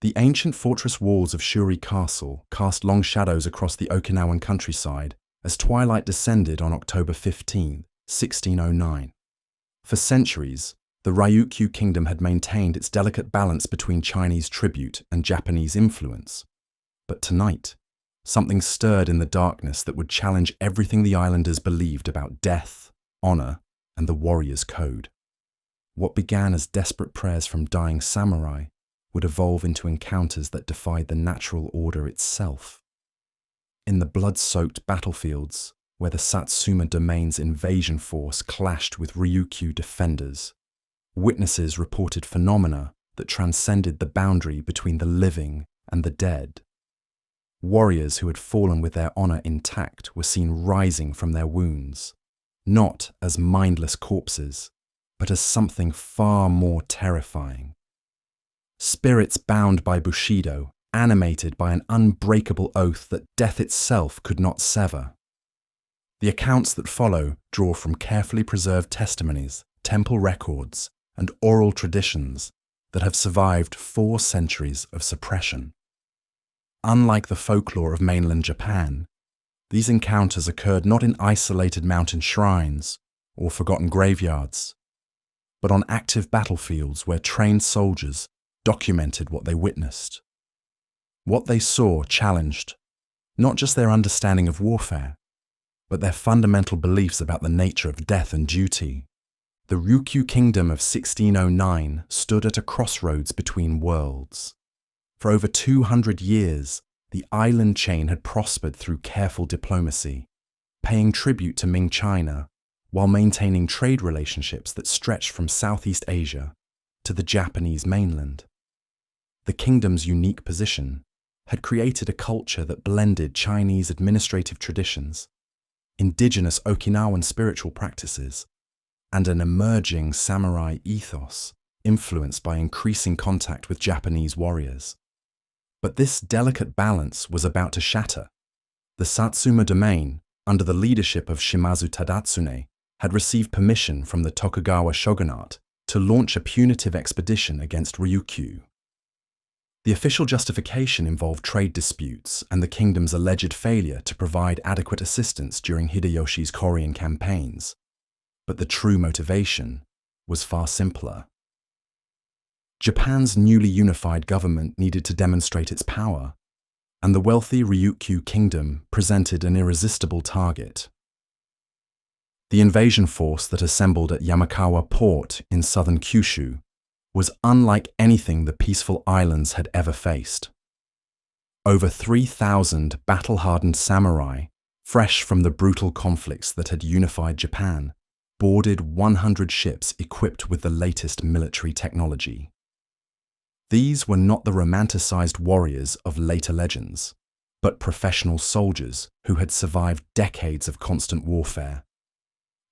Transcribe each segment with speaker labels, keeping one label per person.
Speaker 1: The ancient fortress walls of Shuri Castle cast long shadows across the Okinawan countryside as twilight descended on October 15, 1609. For centuries, the Ryukyu kingdom had maintained its delicate balance between Chinese tribute and Japanese influence. But tonight, something stirred in the darkness that would challenge everything the islanders believed about death, honor, and the warrior's code. What began as desperate prayers from dying samurai would evolve into encounters that defied the natural order itself. In the blood-soaked battlefields, where the Satsuma domain's invasion force clashed with Ryukyu defenders, witnesses reported phenomena that transcended the boundary between the living and the dead. Warriors who had fallen with their honor intact were seen rising from their wounds, not as mindless corpses, but as something far more terrifying. Spirits bound by Bushido, animated by an unbreakable oath that death itself could not sever. The accounts that follow draw from carefully preserved testimonies, temple records, and oral traditions that have survived 4 centuries of suppression. Unlike the folklore of mainland Japan, these encounters occurred not in isolated mountain shrines or forgotten graveyards, but on active battlefields where trained soldiers documented what they witnessed. What they saw challenged not just their understanding of warfare, but their fundamental beliefs about the nature of death and duty. The Ryukyu kingdom of 1609 stood at a crossroads between worlds. For over 200 years, the island chain had prospered through careful diplomacy, paying tribute to Ming China while maintaining trade relationships that stretched from Southeast Asia to the Japanese mainland. The kingdom's unique position had created a culture that blended Chinese administrative traditions, indigenous Okinawan spiritual practices, and an emerging samurai ethos influenced by increasing contact with Japanese warriors. But this delicate balance was about to shatter. The Satsuma domain, under the leadership of Shimazu Tadatsune, had received permission from the Tokugawa shogunate to launch a punitive expedition against Ryukyu. The official justification involved trade disputes and the kingdom's alleged failure to provide adequate assistance during Hideyoshi's Korean campaigns. But the true motivation was far simpler. Japan's newly unified government needed to demonstrate its power, and the wealthy Ryukyu kingdom presented an irresistible target. The invasion force that assembled at Yamakawa port in southern Kyushu was unlike anything the peaceful islands had ever faced. Over 3,000 battle-hardened samurai, fresh from the brutal conflicts that had unified Japan, boarded 100 ships equipped with the latest military technology. These were not the romanticized warriors of later legends, but professional soldiers who had survived decades of constant warfare.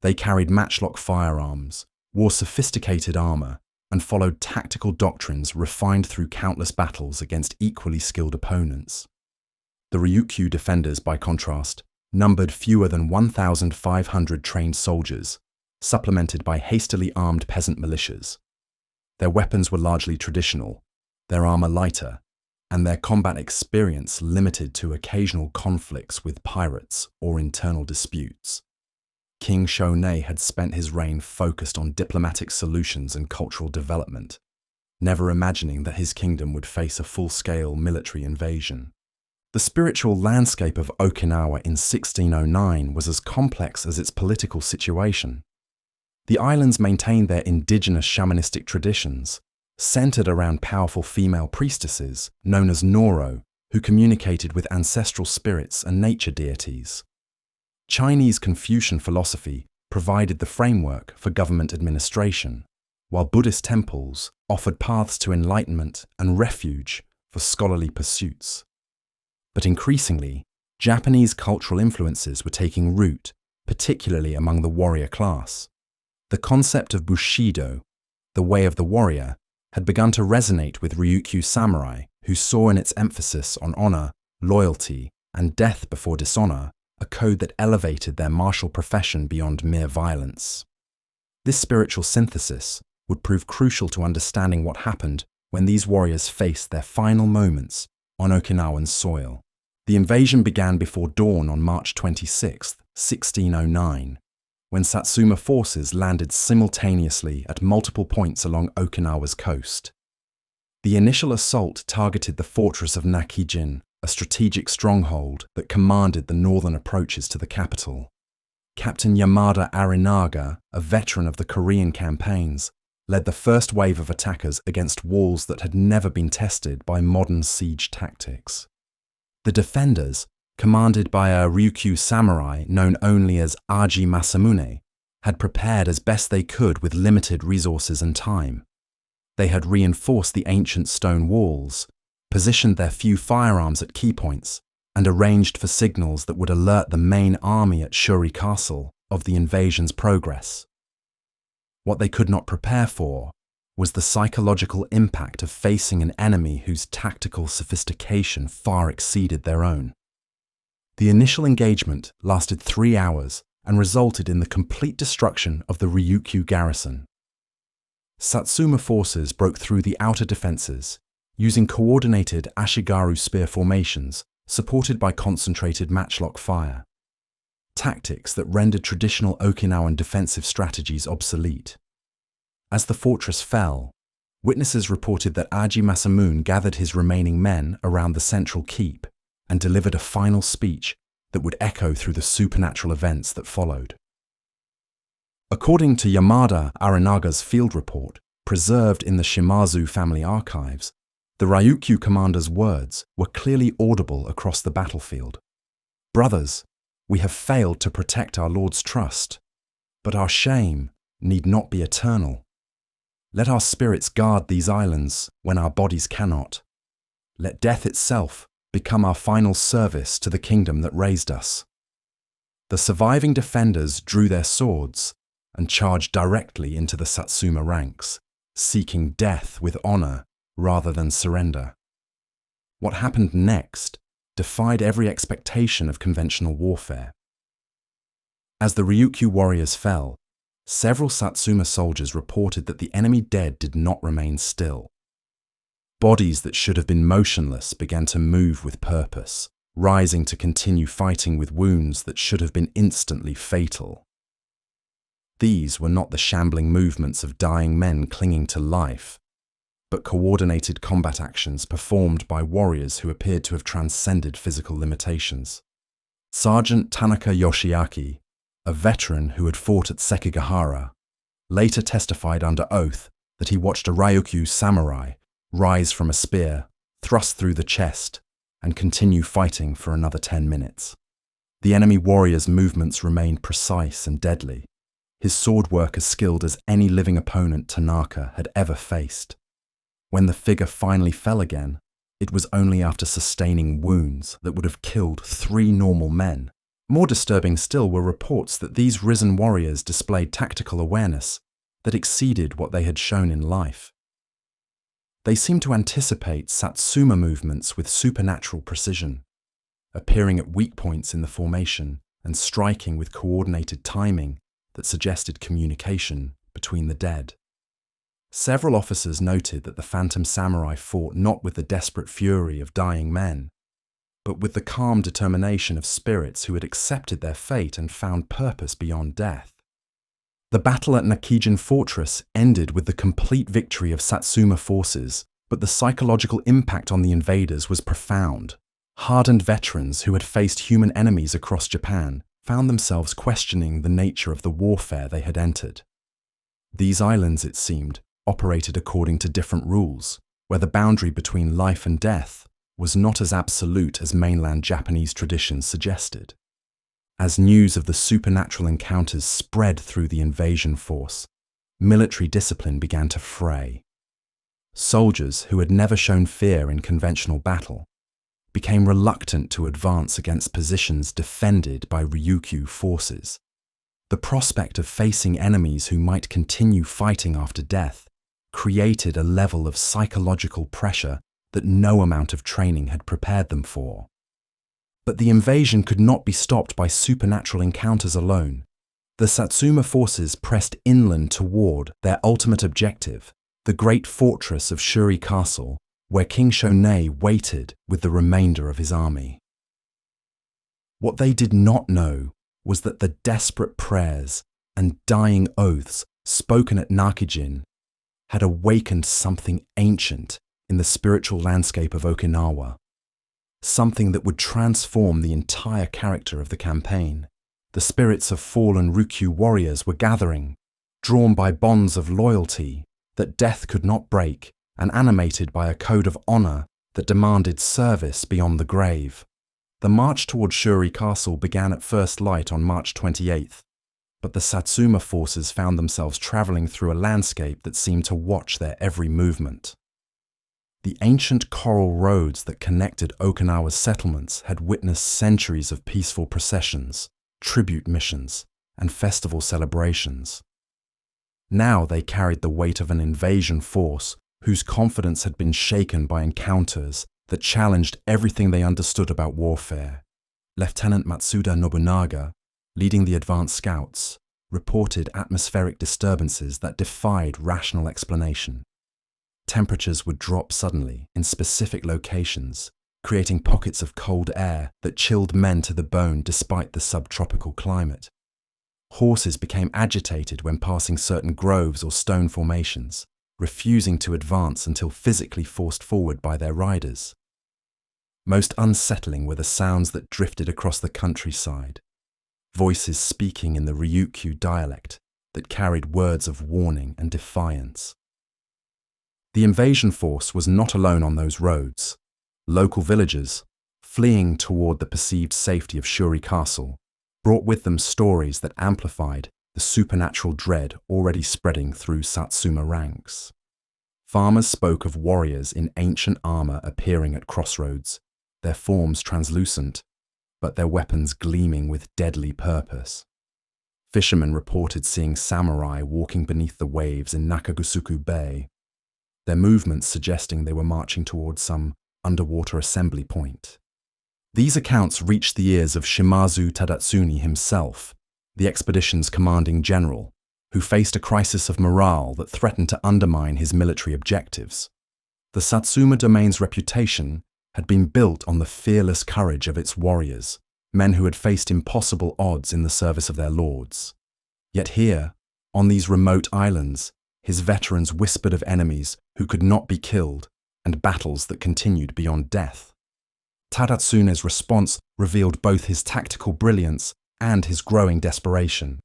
Speaker 1: They carried matchlock firearms, wore sophisticated armor, and followed tactical doctrines refined through countless battles against equally skilled opponents. The Ryukyu defenders, by contrast, numbered fewer than 1,500 trained soldiers, supplemented by hastily armed peasant militias. Their weapons were largely traditional, their armor lighter, and their combat experience limited to occasional conflicts with pirates or internal disputes. King Shonei had spent his reign focused on diplomatic solutions and cultural development, never imagining that his kingdom would face a full-scale military invasion. The spiritual landscape of Okinawa in 1609 was as complex as its political situation. The islands maintained their indigenous shamanistic traditions, centered around powerful female priestesses known as Noro, who communicated with ancestral spirits and nature deities. Chinese Confucian philosophy provided the framework for government administration, while Buddhist temples offered paths to enlightenment and refuge for scholarly pursuits. But increasingly, Japanese cultural influences were taking root, particularly among the warrior class. The concept of Bushido, the way of the warrior, had begun to resonate with Ryukyu samurai, who saw in its emphasis on honor, loyalty, and death before dishonor a code that elevated their martial profession beyond mere violence. This spiritual synthesis would prove crucial to understanding what happened when these warriors faced their final moments on Okinawan soil. The invasion began before dawn on March 26, 1609, when Satsuma forces landed simultaneously at multiple points along Okinawa's coast. The initial assault targeted the fortress of Nakijin, a strategic stronghold that commanded the northern approaches to the capital. Captain Yamada Arinaga, a veteran of the Korean campaigns, led the first wave of attackers against walls that had never been tested by modern siege tactics. The defenders, commanded by a Ryukyu samurai known only as Aji Masamune, had prepared as best they could with limited resources and time. They had reinforced the ancient stone walls, positioned their few firearms at key points, and arranged for signals that would alert the main army at Shuri Castle of the invasion's progress. What they could not prepare for was the psychological impact of facing an enemy whose tactical sophistication far exceeded their own. The initial engagement lasted 3 hours and resulted in the complete destruction of the Ryukyu garrison. Satsuma forces broke through the outer defenses, using coordinated Ashigaru spear formations supported by concentrated matchlock fire, tactics that rendered traditional Okinawan defensive strategies obsolete. As the fortress fell, witnesses reported that Aji Masamune gathered his remaining men around the central keep and delivered a final speech that would echo through the supernatural events that followed. According to Yamada Arinaga's field report, preserved in the Shimazu family archives, the Ryukyu commander's words were clearly audible across the battlefield. "Brothers, we have failed to protect our Lord's trust, but our shame need not be eternal. Let our spirits guard these islands when our bodies cannot. Let death itself become our final service to the kingdom that raised us." The surviving defenders drew their swords and charged directly into the Satsuma ranks, seeking death with honor rather than surrender. What happened next defied every expectation of conventional warfare. As the Ryukyu warriors fell, several Satsuma soldiers reported that the enemy dead did not remain still. Bodies that should have been motionless began to move with purpose, rising to continue fighting with wounds that should have been instantly fatal. These were not the shambling movements of dying men clinging to life, but coordinated combat actions performed by warriors who appeared to have transcended physical limitations. Sergeant Tanaka Yoshiaki, a veteran who had fought at Sekigahara, later testified under oath that he watched a Ryukyu samurai rise from a spear, thrust through the chest, and continue fighting for another 10 minutes. The enemy warrior's movements remained precise and deadly, his sword work as skilled as any living opponent Tanaka had ever faced. When the figure finally fell again, it was only after sustaining wounds that would have killed 3 normal men. More disturbing still were reports that these risen warriors displayed tactical awareness that exceeded what they had shown in life. They seemed to anticipate Satsuma movements with supernatural precision, appearing at weak points in the formation and striking with coordinated timing that suggested communication between the dead. Several officers noted that the phantom samurai fought not with the desperate fury of dying men, but with the calm determination of spirits who had accepted their fate and found purpose beyond death. The battle at Nakijin Fortress ended with the complete victory of Satsuma forces, but the psychological impact on the invaders was profound. Hardened veterans who had faced human enemies across Japan found themselves questioning the nature of the warfare they had entered. These islands, it seemed, operated according to different rules, where the boundary between life and death was not as absolute as mainland Japanese traditions suggested. As news of the supernatural encounters spread through the invasion force, military discipline began to fray. Soldiers who had never shown fear in conventional battle became reluctant to advance against positions defended by Ryukyu forces. The prospect of facing enemies who might continue fighting after death created a level of psychological pressure that no amount of training had prepared them for. But the invasion could not be stopped by supernatural encounters alone. The Satsuma forces pressed inland toward their ultimate objective, the the great fortress of Shuri Castle, where King Shonei waited with the remainder of his army. What they did not know was that the desperate prayers and dying oaths spoken at Nakijin had awakened something ancient in the spiritual landscape of Okinawa, something that would transform the entire character of the campaign. The spirits of fallen Ryukyu warriors were gathering, drawn by bonds of loyalty that death could not break and animated by a code of honor that demanded service beyond the grave. The march toward Shuri Castle began at first light on March 28th, but the Satsuma forces found themselves traveling through a landscape that seemed to watch their every movement. The ancient coral roads that connected Okinawa's settlements had witnessed centuries of peaceful processions, tribute missions, and festival celebrations. Now they carried the weight of an invasion force whose confidence had been shaken by encounters that challenged everything they understood about warfare. Lieutenant Matsuda Nobunaga, leading the advance scouts, reported atmospheric disturbances that defied rational explanation. Temperatures would drop suddenly in specific locations, creating pockets of cold air that chilled men to the bone despite the subtropical climate. Horses became agitated when passing certain groves or stone formations, refusing to advance until physically forced forward by their riders. Most unsettling were the sounds that drifted across the countryside, voices speaking in the Ryukyu dialect that carried words of warning and defiance. The invasion force was not alone on those roads. Local villagers, fleeing toward the perceived safety of Shuri Castle, brought with them stories that amplified the supernatural dread already spreading through Satsuma ranks. Farmers spoke of warriors in ancient armor appearing at crossroads, their forms translucent, but their weapons gleaming with deadly purpose. Fishermen reported seeing samurai walking beneath the waves in Nakagusuku Bay, their movements suggesting they were marching towards some underwater assembly point. These accounts reached the ears of Shimazu Tadatsune himself, the expedition's commanding general, who faced a crisis of morale that threatened to undermine his military objectives. The Satsuma domain's reputation had been built on the fearless courage of its warriors, men who had faced impossible odds in the service of their lords. Yet here, on these remote islands, his veterans whispered of enemies who could not be killed and battles that continued beyond death. Tadatsune's response revealed both his tactical brilliance and his growing desperation.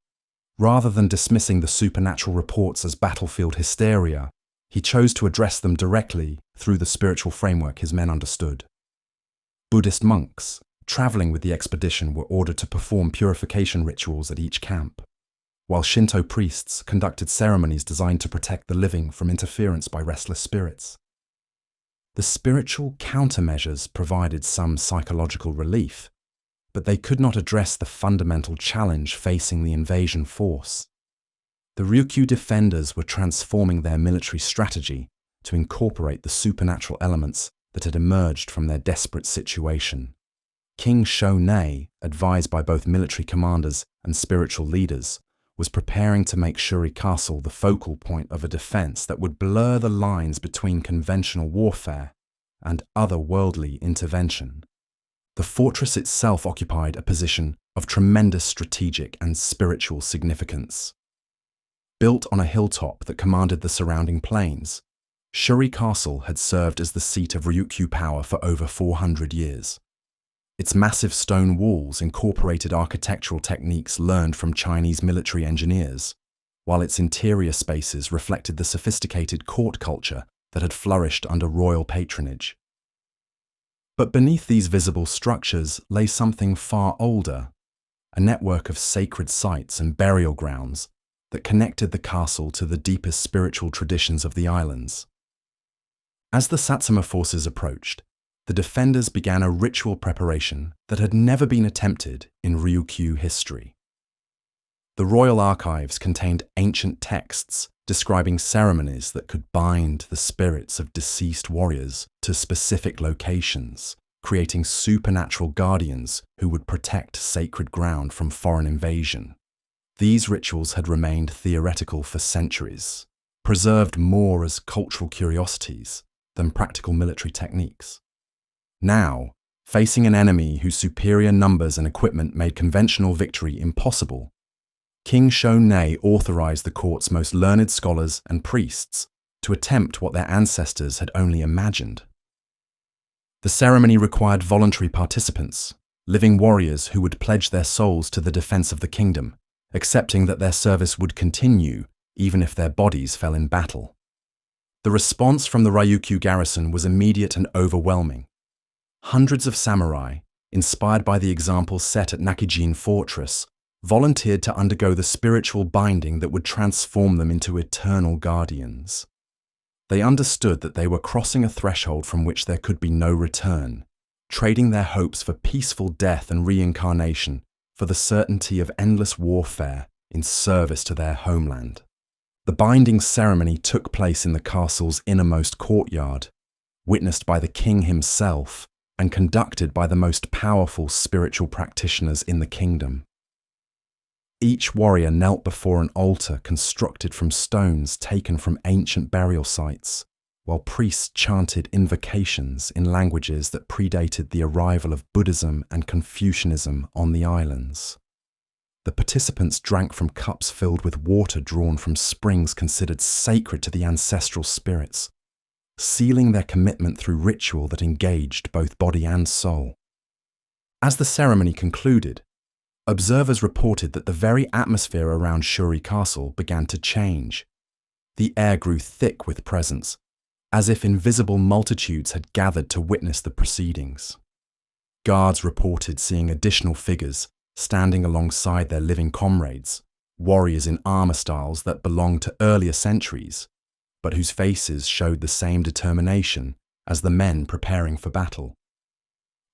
Speaker 1: Rather than dismissing the supernatural reports as battlefield hysteria, he chose to address them directly through the spiritual framework his men understood. Buddhist monks, traveling with the expedition, were ordered to perform purification rituals at each camp, while Shinto priests conducted ceremonies designed to protect the living from interference by restless spirits. The spiritual countermeasures provided some psychological relief, but they could not address the fundamental challenge facing the invasion force. The Ryukyu defenders were transforming their military strategy to incorporate the supernatural elements that had emerged from their desperate situation. King Shonei, advised by both military commanders and spiritual leaders, was preparing to make Shuri Castle the focal point of a defense that would blur the lines between conventional warfare and otherworldly intervention. The fortress itself occupied a position of tremendous strategic and spiritual significance. Built on a hilltop that commanded the surrounding plains, Shuri Castle had served as the seat of Ryukyu power for over 400 years. Its massive stone walls incorporated architectural techniques learned from Chinese military engineers, while its interior spaces reflected the sophisticated court culture that had flourished under royal patronage. But beneath these visible structures lay something far older, a network of sacred sites and burial grounds that connected the castle to the deepest spiritual traditions of the islands. As the Satsuma forces approached, the defenders began a ritual preparation that had never been attempted in Ryukyu history. The royal archives contained ancient texts describing ceremonies that could bind the spirits of deceased warriors to specific locations, creating supernatural guardians who would protect sacred ground from foreign invasion. These rituals had remained theoretical for centuries, preserved more as cultural curiosities than practical military techniques. Now, facing an enemy whose superior numbers and equipment made conventional victory impossible, King Shōnei authorized the court's most learned scholars and priests to attempt what their ancestors had only imagined. The ceremony required voluntary participants, living warriors who would pledge their souls to the defense of the kingdom, accepting that their service would continue even if their bodies fell in battle. The response from the Ryukyu garrison was immediate and overwhelming. Hundreds of samurai, inspired by the example set at Nakijin Fortress, volunteered to undergo the spiritual binding that would transform them into eternal guardians. They understood that they were crossing a threshold from which there could be no return, trading their hopes for peaceful death and reincarnation for the certainty of endless warfare in service to their homeland. The binding ceremony took place in the castle's innermost courtyard, witnessed by the king himself and conducted by the most powerful spiritual practitioners in the kingdom. Each warrior knelt before an altar constructed from stones taken from ancient burial sites, while priests chanted invocations in languages that predated the arrival of Buddhism and Confucianism on the islands. The participants drank from cups filled with water drawn from springs considered sacred to the ancestral spirits, sealing their commitment through ritual that engaged both body and soul. As the ceremony concluded, observers reported that the very atmosphere around Shuri Castle began to change. The air grew thick with presence, as if invisible multitudes had gathered to witness the proceedings. Guards reported seeing additional figures standing alongside their living comrades, warriors in armor styles that belonged to earlier centuries, but whose faces showed the same determination as the men preparing for battle.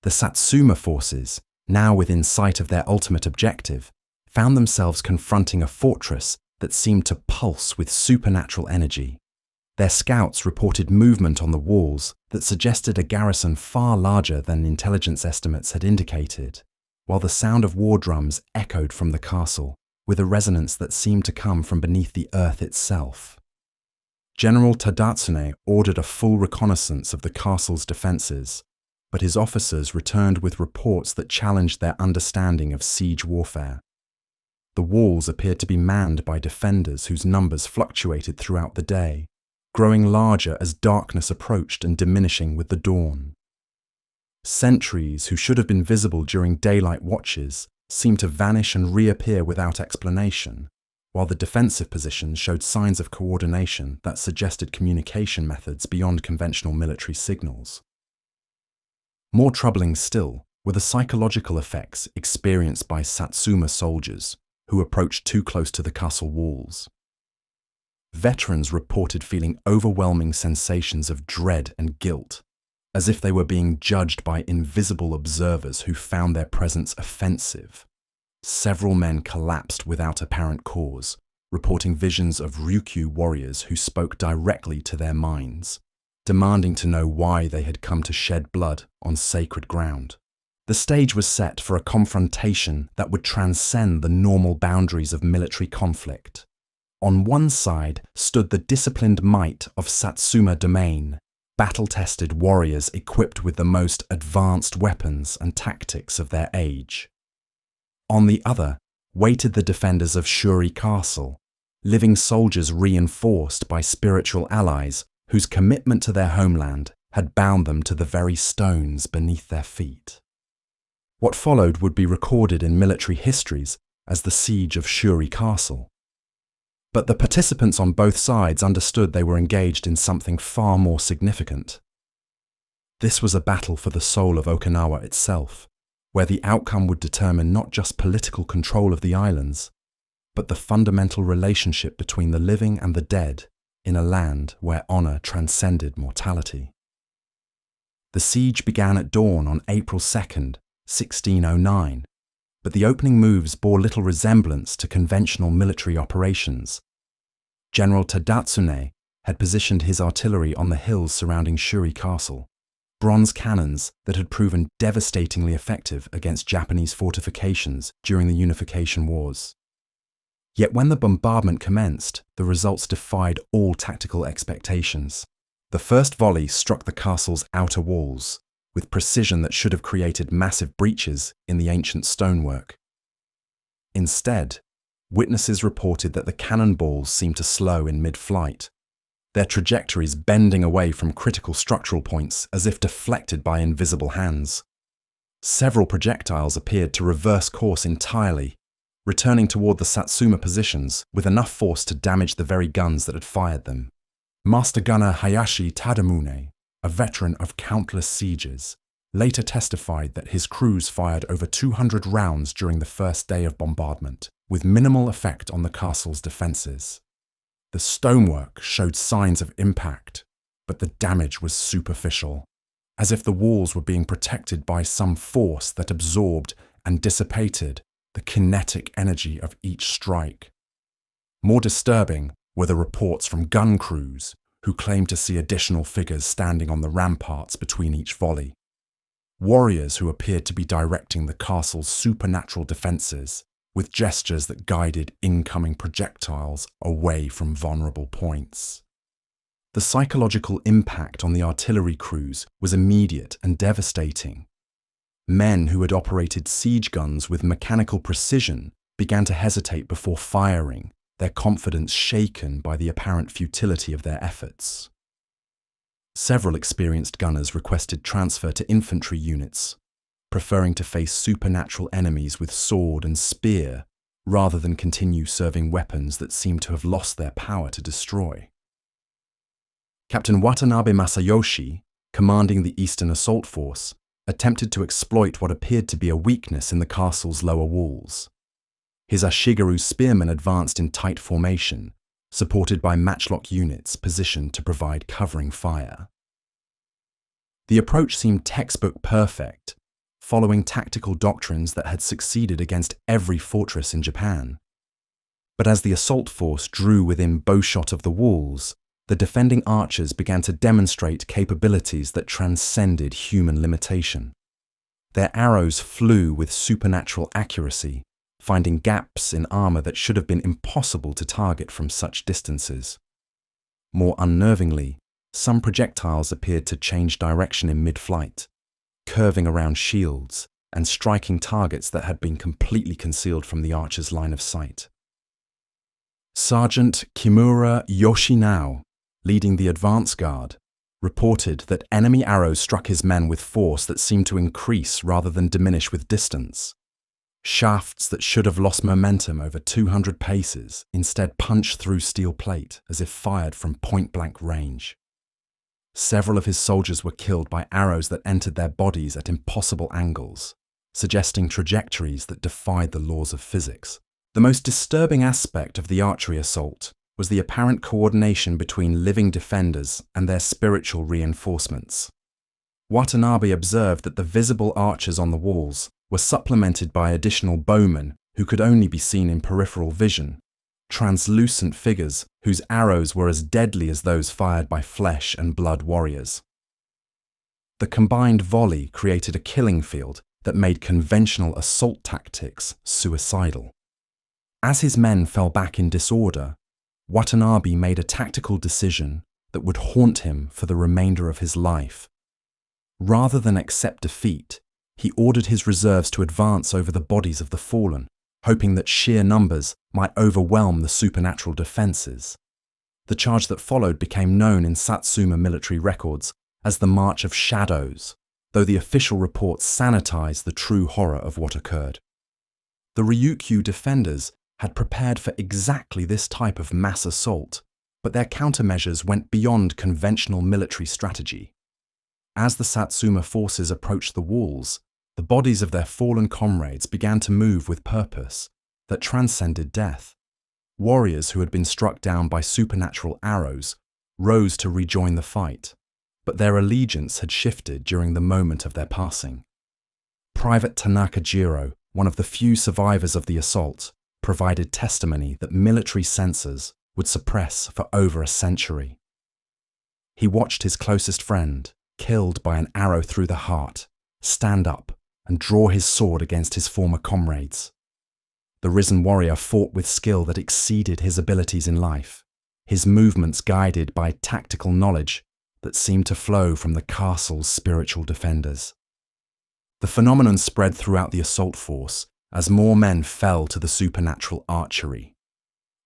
Speaker 1: The Satsuma forces, now within sight of their ultimate objective, found themselves confronting a fortress that seemed to pulse with supernatural energy. Their scouts reported movement on the walls that suggested a garrison far larger than intelligence estimates had indicated, while the sound of war drums echoed from the castle with a resonance that seemed to come from beneath the earth itself. General Tadatsune ordered a full reconnaissance of the castle's defences, but his officers returned with reports that challenged their understanding of siege warfare. The walls appeared to be manned by defenders whose numbers fluctuated throughout the day, growing larger as darkness approached and diminishing with the dawn. Sentries who should have been visible during daylight watches seemed to vanish and reappear without explanation, while the defensive positions showed signs of coordination that suggested communication methods beyond conventional military signals. More troubling still were the psychological effects experienced by Satsuma soldiers who approached too close to the castle walls. Veterans reported feeling overwhelming sensations of dread and guilt, as if they were being judged by invisible observers who found their presence offensive. Several men collapsed without apparent cause, reporting visions of Ryukyu warriors who spoke directly to their minds, demanding to know why they had come to shed blood on sacred ground. The stage was set for a confrontation that would transcend the normal boundaries of military conflict. On one side stood the disciplined might of Satsuma domain, battle-tested warriors equipped with the most advanced weapons and tactics of their age. On the other waited the defenders of Shuri Castle, living soldiers reinforced by spiritual allies whose commitment to their homeland had bound them to the very stones beneath their feet. What followed would be recorded in military histories as the siege of Shuri Castle. But the participants on both sides understood they were engaged in something far more significant. This was a battle for the soul of Okinawa itself, where the outcome would determine not just political control of the islands, but the fundamental relationship between the living and the dead in a land where honor transcended mortality. The siege began at dawn on April 2nd, 1609, but the opening moves bore little resemblance to conventional military operations. General Tadatsune had positioned his artillery on the hills surrounding Shuri Castle, bronze cannons that had proven devastatingly effective against Japanese fortifications during the Unification Wars. Yet when the bombardment commenced, the results defied all tactical expectations. The first volley struck the castle's outer walls, with precision that should have created massive breaches in the ancient stonework. Instead, witnesses reported that the cannonballs seemed to slow in mid-flight, their trajectories bending away from critical structural points as if deflected by invisible hands. Several projectiles appeared to reverse course entirely, returning toward the Satsuma positions with enough force to damage the very guns that had fired them. Master Gunner Hayashi Tadamune, a veteran of countless sieges, later testified that his crews fired over 200 rounds during the first day of bombardment, with minimal effect on the castle's defences. The stonework showed signs of impact, but the damage was superficial, as if the walls were being protected by some force that absorbed and dissipated the kinetic energy of each strike. More disturbing were the reports from gun crews who claimed to see additional figures standing on the ramparts between each volley. Warriors who appeared to be directing the castle's supernatural defences with gestures that guided incoming projectiles away from vulnerable points. The psychological impact on the artillery crews was immediate and devastating. Men who had operated siege guns with mechanical precision began to hesitate before firing, their confidence shaken by the apparent futility of their efforts. Several experienced gunners requested transfer to infantry units, preferring to face supernatural enemies with sword and spear rather than continue serving weapons that seemed to have lost their power to destroy. Captain Watanabe Masayoshi, commanding the Eastern Assault Force, attempted to exploit what appeared to be a weakness in the castle's lower walls. His Ashigaru spearmen advanced in tight formation, supported by matchlock units positioned to provide covering fire. The approach seemed textbook perfect, following tactical doctrines that had succeeded against every fortress in Japan. But as the assault force drew within bowshot of the walls, the defending archers began to demonstrate capabilities that transcended human limitation. Their arrows flew with supernatural accuracy, finding gaps in armor that should have been impossible to target from such distances. More unnervingly, some projectiles appeared to change direction in mid-flight, curving around shields and striking targets that had been completely concealed from the archer's line of sight. Sergeant Kimura Yoshinao, leading the advance guard, reported that enemy arrows struck his men with force that seemed to increase rather than diminish with distance. Shafts that should have lost momentum over 200 paces instead punched through steel plate as if fired from point-blank range. Several of his soldiers were killed by arrows that entered their bodies at impossible angles, suggesting trajectories that defied the laws of physics. The most disturbing aspect of the archery assault was the apparent coordination between living defenders and their spiritual reinforcements. Watanabe observed that the visible archers on the walls were supplemented by additional bowmen who could only be seen in peripheral vision, translucent figures whose arrows were as deadly as those fired by flesh and blood warriors. The combined volley created a killing field that made conventional assault tactics suicidal. As his men fell back in disorder, Watanabe made a tactical decision that would haunt him for the remainder of his life. Rather than accept defeat, he ordered his reserves to advance over the bodies of the fallen, hoping that sheer numbers might overwhelm the supernatural defences. The charge that followed became known in Satsuma military records as the March of Shadows, though the official reports sanitized the true horror of what occurred. The Ryukyu defenders had prepared for exactly this type of mass assault, but their countermeasures went beyond conventional military strategy. As the Satsuma forces approached the walls, the bodies of their fallen comrades began to move with purpose that transcended death. Warriors who had been struck down by supernatural arrows rose to rejoin the fight, but their allegiance had shifted during the moment of their passing. Private Tanaka Jiro, one of the few survivors of the assault, provided testimony that military censors would suppress for over a century. He watched his closest friend, killed by an arrow through the heart, stand up and draw his sword against his former comrades. The risen warrior fought with skill that exceeded his abilities in life, his movements guided by tactical knowledge that seemed to flow from the castle's spiritual defenders. The phenomenon spread throughout the assault force as more men fell to the supernatural archery.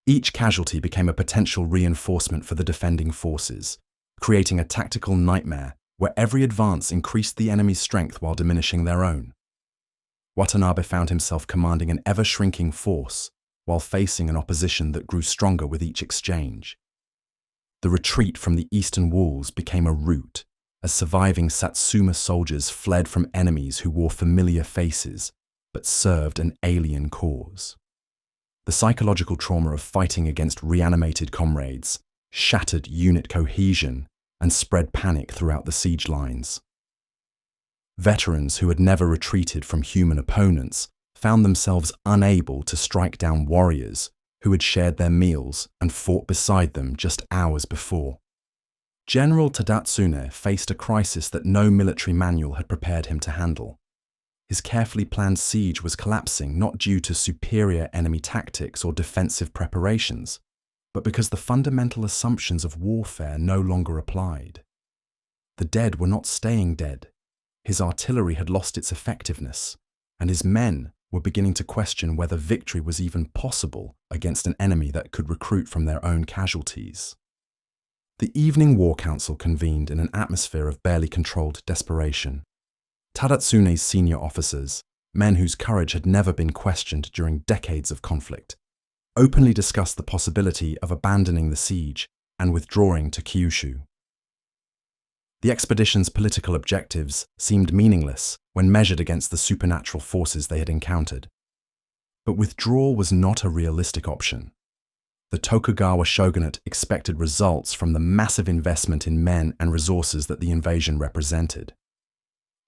Speaker 1: Each casualty became a potential reinforcement for the defending forces, creating a tactical nightmare where every advance increased the enemy's strength while diminishing their own. Watanabe found himself commanding an ever-shrinking force while facing an opposition that grew stronger with each exchange. The retreat from the eastern walls became a rout, as surviving Satsuma soldiers fled from enemies who wore familiar faces but served an alien cause. The psychological trauma of fighting against reanimated comrades shattered unit cohesion and spread panic throughout the siege lines. Veterans who had never retreated from human opponents found themselves unable to strike down warriors who had shared their meals and fought beside them just hours before. General Tadatsune faced a crisis that no military manual had prepared him to handle. His carefully planned siege was collapsing not due to superior enemy tactics or defensive preparations, but because the fundamental assumptions of warfare no longer applied. The dead were not staying dead. His artillery had lost its effectiveness, and his men were beginning to question whether victory was even possible against an enemy that could recruit from their own casualties. The evening war council convened in an atmosphere of barely controlled desperation. Tadatsune's senior officers, men whose courage had never been questioned during decades of conflict, openly discussed the possibility of abandoning the siege and withdrawing to Kyushu. The expedition's political objectives seemed meaningless when measured against the supernatural forces they had encountered. But withdrawal was not a realistic option. The Tokugawa shogunate expected results from the massive investment in men and resources that the invasion represented.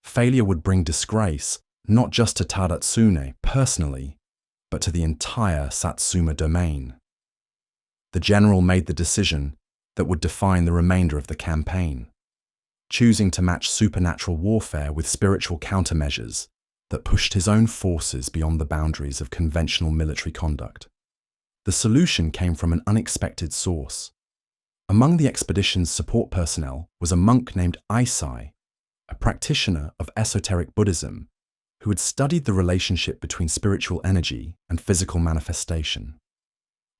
Speaker 1: Failure would bring disgrace not just to Tadatsune personally, but to the entire Satsuma domain. The general made the decision that would define the remainder of the campaign, choosing to match supernatural warfare with spiritual countermeasures that pushed his own forces beyond the boundaries of conventional military conduct. The solution came from an unexpected source. Among the expedition's support personnel was a monk named Eisai, a practitioner of esoteric Buddhism who had studied the relationship between spiritual energy and physical manifestation.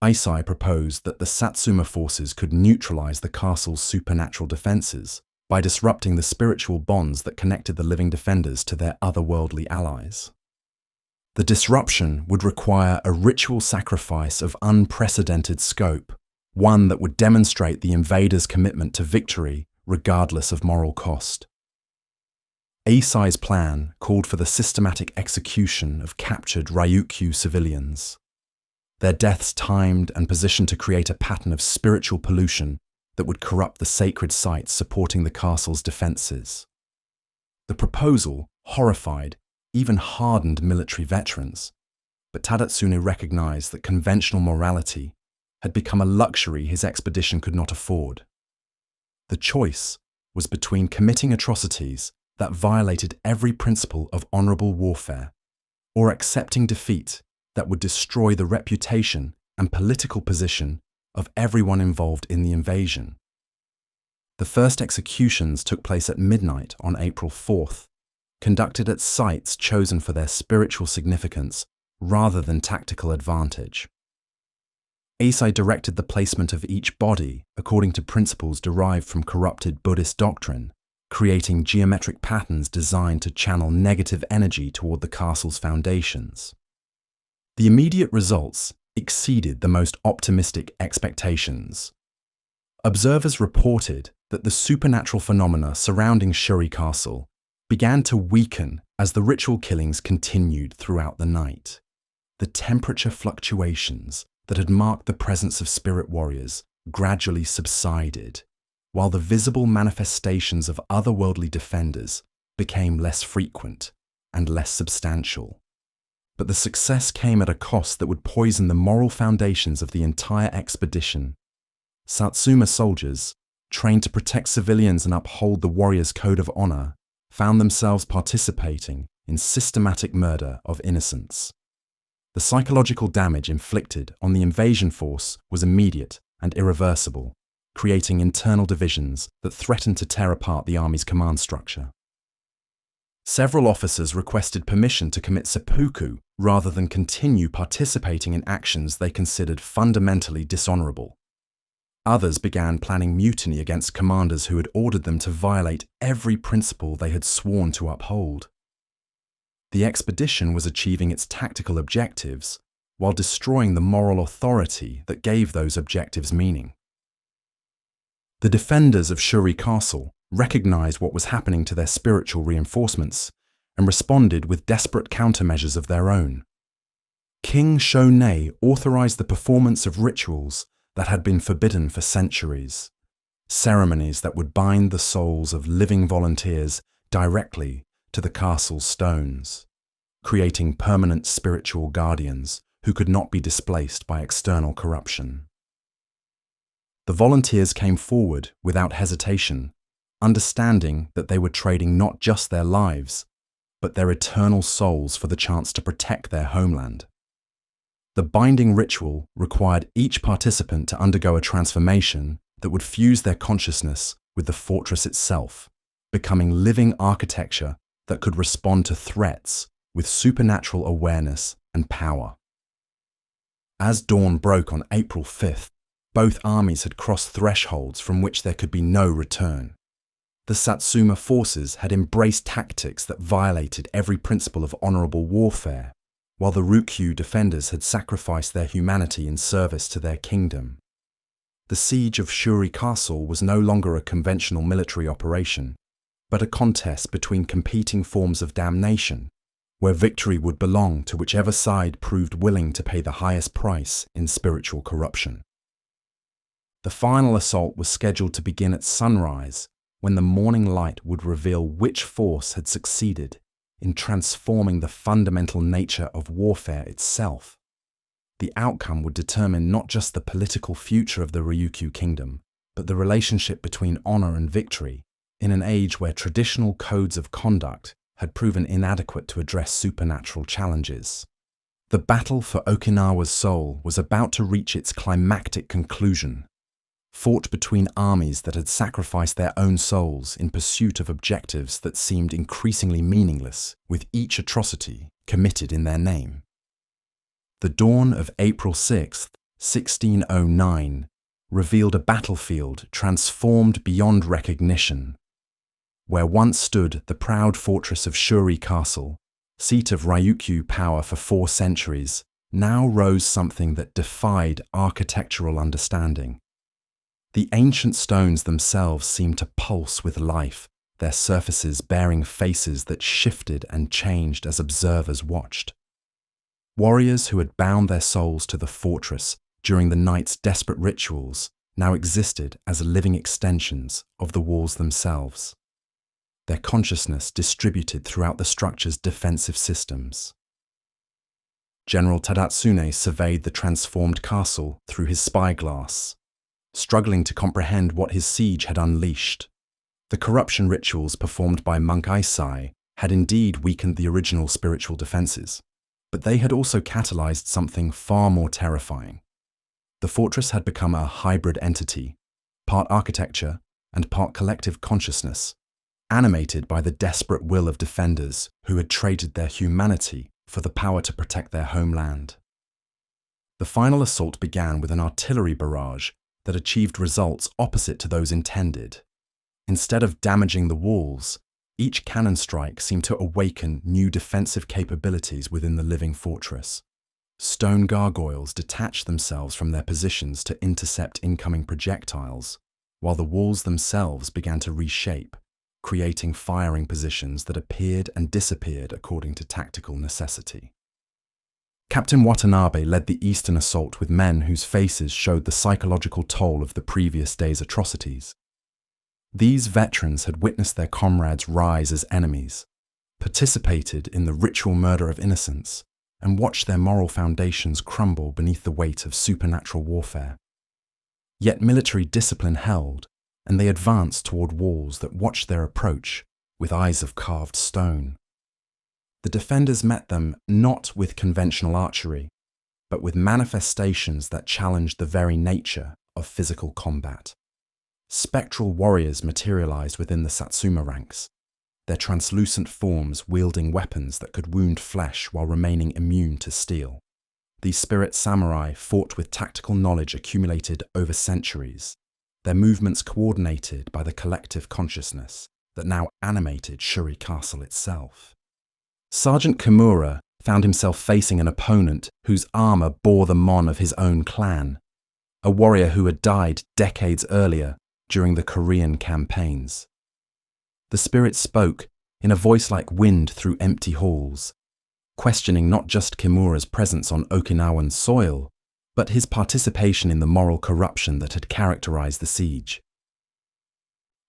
Speaker 1: Eisai proposed that the Satsuma forces could neutralize the castle's supernatural defenses by disrupting the spiritual bonds that connected the living defenders to their otherworldly allies. The disruption would require a ritual sacrifice of unprecedented scope, one that would demonstrate the invaders' commitment to victory regardless of moral cost. Eisai's plan called for the systematic execution of captured Ryukyu civilians, their deaths timed and positioned to create a pattern of spiritual pollution that would corrupt the sacred sites supporting the castle's defenses. The proposal horrified even hardened military veterans, but Tadatsune recognized that conventional morality had become a luxury his expedition could not afford. The choice was between committing atrocities that violated every principle of honorable warfare, or accepting defeat that would destroy the reputation and political position of everyone involved in the invasion. The first executions took place at midnight on April 4th, conducted at sites chosen for their spiritual significance rather than tactical advantage. Eisai directed the placement of each body according to principles derived from corrupted Buddhist doctrine, creating geometric patterns designed to channel negative energy toward the castle's foundations. The immediate results exceeded the most optimistic expectations. Observers reported that the supernatural phenomena surrounding Shuri Castle began to weaken as the ritual killings continued throughout the night. The temperature fluctuations that had marked the presence of spirit warriors gradually subsided, while the visible manifestations of otherworldly defenders became less frequent and less substantial. But the success came at a cost that would poison the moral foundations of the entire expedition. Satsuma soldiers, trained to protect civilians and uphold the warrior's code of honor, found themselves participating in systematic murder of innocents. The psychological damage inflicted on the invasion force was immediate and irreversible, creating internal divisions that threatened to tear apart the army's command structure. Several officers requested permission to commit seppuku rather than continue participating in actions they considered fundamentally dishonorable. Others began planning mutiny against commanders who had ordered them to violate every principle they had sworn to uphold. The expedition was achieving its tactical objectives while destroying the moral authority that gave those objectives meaning. The defenders of Shuri Castle recognized what was happening to their spiritual reinforcements and responded with desperate countermeasures of their own. King Shonei authorized the performance of rituals that had been forbidden for centuries, ceremonies that would bind the souls of living volunteers directly to the castle's stones, creating permanent spiritual guardians who could not be displaced by external corruption. The volunteers came forward without hesitation, understanding that they were trading not just their lives, but their eternal souls for the chance to protect their homeland. The binding ritual required each participant to undergo a transformation that would fuse their consciousness with the fortress itself, becoming living architecture that could respond to threats with supernatural awareness and power. As dawn broke on April 5th, both armies had crossed thresholds from which there could be no return. The Satsuma forces had embraced tactics that violated every principle of honorable warfare, while the Ryukyu defenders had sacrificed their humanity in service to their kingdom. The siege of Shuri Castle was no longer a conventional military operation, but a contest between competing forms of damnation, where victory would belong to whichever side proved willing to pay the highest price in spiritual corruption. The final assault was scheduled to begin at sunrise, when the morning light would reveal which force had succeeded in transforming the fundamental nature of warfare itself. The outcome would determine not just the political future of the Ryukyu kingdom, but the relationship between honor and victory in an age where traditional codes of conduct had proven inadequate to address supernatural challenges. The battle for Okinawa's soul was about to reach its climactic conclusion, fought between armies that had sacrificed their own souls in pursuit of objectives that seemed increasingly meaningless with each atrocity committed in their name. The dawn of April 6, 1609, revealed a battlefield transformed beyond recognition. Where once stood the proud fortress of Shuri Castle, seat of Ryukyu power for 4 centuries, now rose something that defied architectural understanding. The ancient stones themselves seemed to pulse with life, their surfaces bearing faces that shifted and changed as observers watched. Warriors who had bound their souls to the fortress during the night's desperate rituals now existed as living extensions of the walls themselves, their consciousness distributed throughout the structure's defensive systems. General Tadatsune surveyed the transformed castle through his spyglass, struggling to comprehend what his siege had unleashed. The corruption rituals performed by monk Aisai had indeed weakened the original spiritual defenses, but they had also catalyzed something far more terrifying. The fortress had become a hybrid entity, part architecture and part collective consciousness, animated by the desperate will of defenders who had traded their humanity for the power to protect their homeland. The final assault began with an artillery barrage that achieved results opposite to those intended. Instead of damaging the walls, each cannon strike seemed to awaken new defensive capabilities within the living fortress. Stone gargoyles detached themselves from their positions to intercept incoming projectiles, while the walls themselves began to reshape, creating firing positions that appeared and disappeared according to tactical necessity. Captain Watanabe led the eastern assault with men whose faces showed the psychological toll of the previous day's atrocities. These veterans had witnessed their comrades rise as enemies, participated in the ritual murder of innocents, and watched their moral foundations crumble beneath the weight of supernatural warfare. Yet military discipline held, and they advanced toward walls that watched their approach with eyes of carved stone. The defenders met them not with conventional archery, but with manifestations that challenged the very nature of physical combat. Spectral warriors materialized within the Satsuma ranks, their translucent forms wielding weapons that could wound flesh while remaining immune to steel. These spirit samurai fought with tactical knowledge accumulated over centuries, their movements coordinated by the collective consciousness that now animated Shuri Castle itself. Sergeant Kimura found himself facing an opponent whose armor bore the mon of his own clan, a warrior who had died decades earlier during the Korean campaigns. The spirit spoke in a voice like wind through empty halls, questioning not just Kimura's presence on Okinawan soil, but his participation in the moral corruption that had characterized the siege.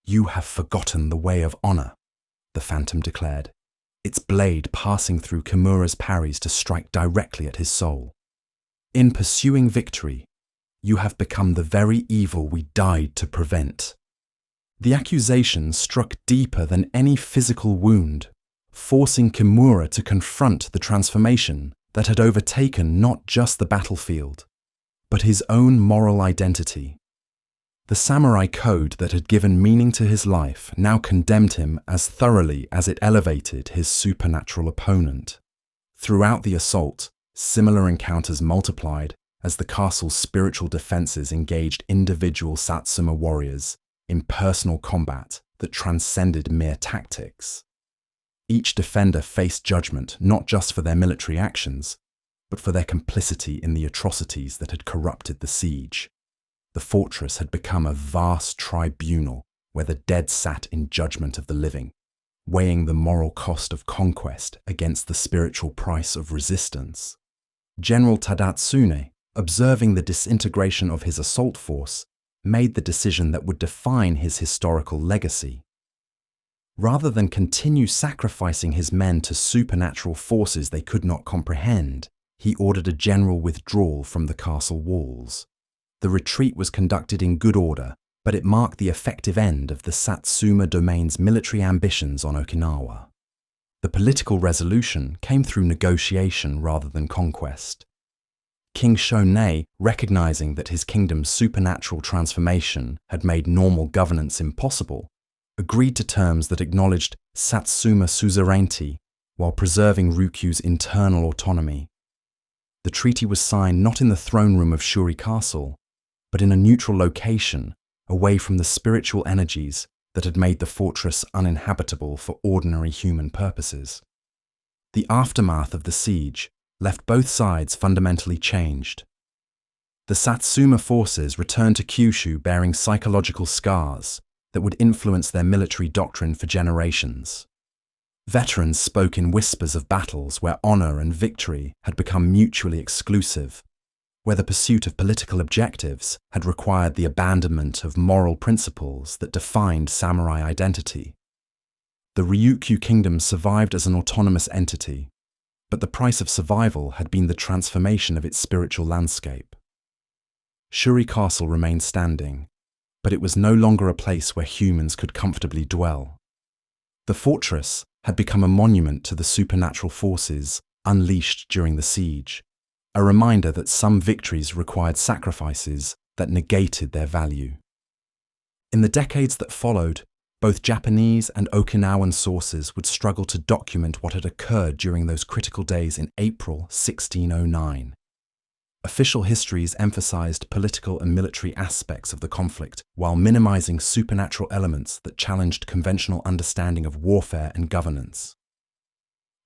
Speaker 1: "You have forgotten the way of honor," the phantom declared, its blade passing through Kimura's parries to strike directly at his soul. "In pursuing victory, you have become the very evil we died to prevent." The accusation struck deeper than any physical wound, forcing Kimura to confront the transformation that had overtaken not just the battlefield, but his own moral identity. The samurai code that had given meaning to his life now condemned him as thoroughly as it elevated his supernatural opponent. Throughout the assault, similar encounters multiplied as the castle's spiritual defenses engaged individual Satsuma warriors in personal combat that transcended mere tactics. Each defender faced judgment not just for their military actions, but for their complicity in the atrocities that had corrupted the siege. The fortress had become a vast tribunal where the dead sat in judgment of the living, weighing the moral cost of conquest against the spiritual price of resistance. General Tadatsune, observing the disintegration of his assault force, made the decision that would define his historical legacy. Rather than continue sacrificing his men to supernatural forces they could not comprehend, he ordered a general withdrawal from the castle walls. The retreat was conducted in good order, but it marked the effective end of the Satsuma domain's military ambitions on Okinawa. The political resolution came through negotiation rather than conquest. King Shonei, recognizing that his kingdom's supernatural transformation had made normal governance impossible, agreed to terms that acknowledged Satsuma suzerainty while preserving Ryukyu's internal autonomy. The treaty was signed not in the throne room of Shuri Castle, but in a neutral location away from the spiritual energies that had made the fortress uninhabitable for ordinary human purposes. The aftermath of the siege left both sides fundamentally changed. The Satsuma forces returned to Kyushu bearing psychological scars that would influence their military doctrine for generations. Veterans spoke in whispers of battles where honor and victory had become mutually exclusive, where the pursuit of political objectives had required the abandonment of moral principles that defined samurai identity. The Ryukyu kingdom survived as an autonomous entity, but the price of survival had been the transformation of its spiritual landscape. Shuri Castle remained standing, but it was no longer a place where humans could comfortably dwell. The fortress had become a monument to the supernatural forces unleashed during the siege, a reminder that some victories required sacrifices that negated their value. In the decades that followed, both Japanese and Okinawan sources would struggle to document what had occurred during those critical days in April 1609. Official histories emphasized political and military aspects of the conflict while minimizing supernatural elements that challenged conventional understanding of warfare and governance.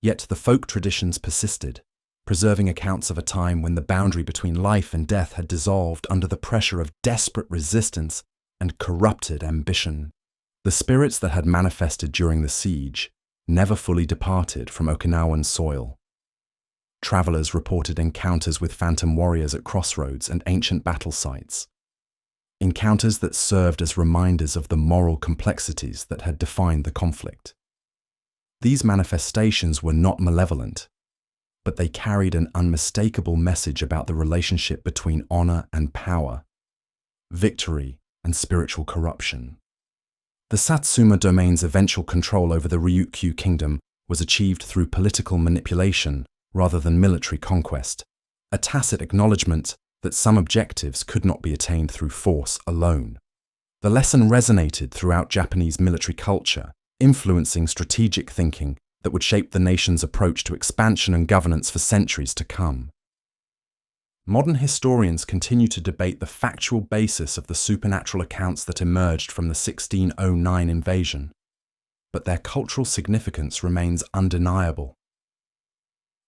Speaker 1: Yet the folk traditions persisted, preserving accounts of a time when the boundary between life and death had dissolved under the pressure of desperate resistance and corrupted ambition. The spirits that had manifested during the siege never fully departed from Okinawan soil. Travelers reported encounters with phantom warriors at crossroads and ancient battle sites, encounters that served as reminders of the moral complexities that had defined the conflict. These manifestations were not malevolent, but they carried an unmistakable message about the relationship between honor and power, victory and spiritual corruption. The Satsuma domain's eventual control over the Ryukyu kingdom was achieved through political manipulation rather than military conquest, a tacit acknowledgement that some objectives could not be attained through force alone. The lesson resonated throughout Japanese military culture, influencing strategic thinking that would shape the nation's approach to expansion and governance for centuries to come. Modern historians continue to debate the factual basis of the supernatural accounts that emerged from the 1609 invasion, but their cultural significance remains undeniable.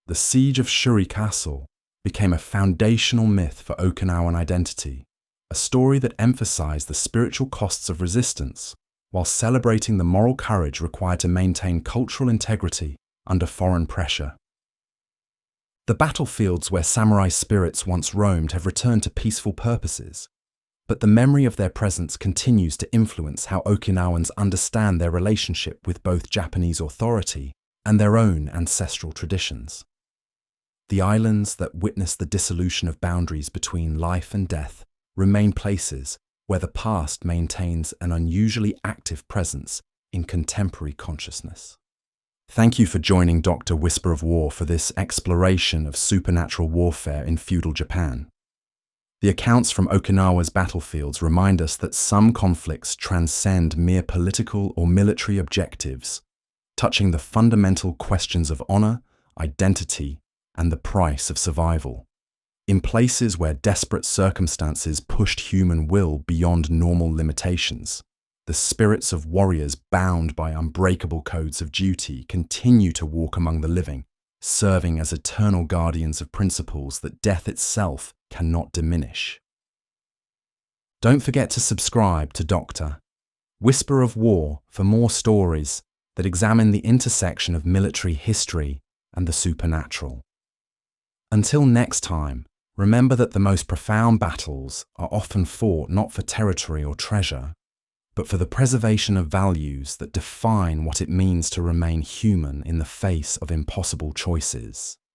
Speaker 1: The siege of Shuri Castle became a foundational myth for Okinawan identity, a story that emphasized the spiritual costs of resistance while celebrating the moral courage required to maintain cultural integrity under foreign pressure. The battlefields where samurai spirits once roamed have returned to peaceful purposes, but the memory of their presence continues to influence how Okinawans understand their relationship with both Japanese authority and their own ancestral traditions. The islands that witness the dissolution of boundaries between life and death remain places where the past maintains an unusually active presence in contemporary consciousness. Thank you for joining Dr. Whisper of War for this exploration of supernatural warfare in feudal Japan. The accounts from Okinawa's battlefields remind us that some conflicts transcend mere political or military objectives, touching the fundamental questions of honor, identity, and the price of survival. In places where desperate circumstances pushed human will beyond normal limitations, the spirits of warriors bound by unbreakable codes of duty continue to walk among the living, serving as eternal guardians of principles that death itself cannot diminish. Don't forget to subscribe to Dr. Whisper of War for more stories that examine the intersection of military history and the supernatural. Until next time, remember that the most profound battles are often fought not for territory or treasure, but for the preservation of values that define what it means to remain human in the face of impossible choices.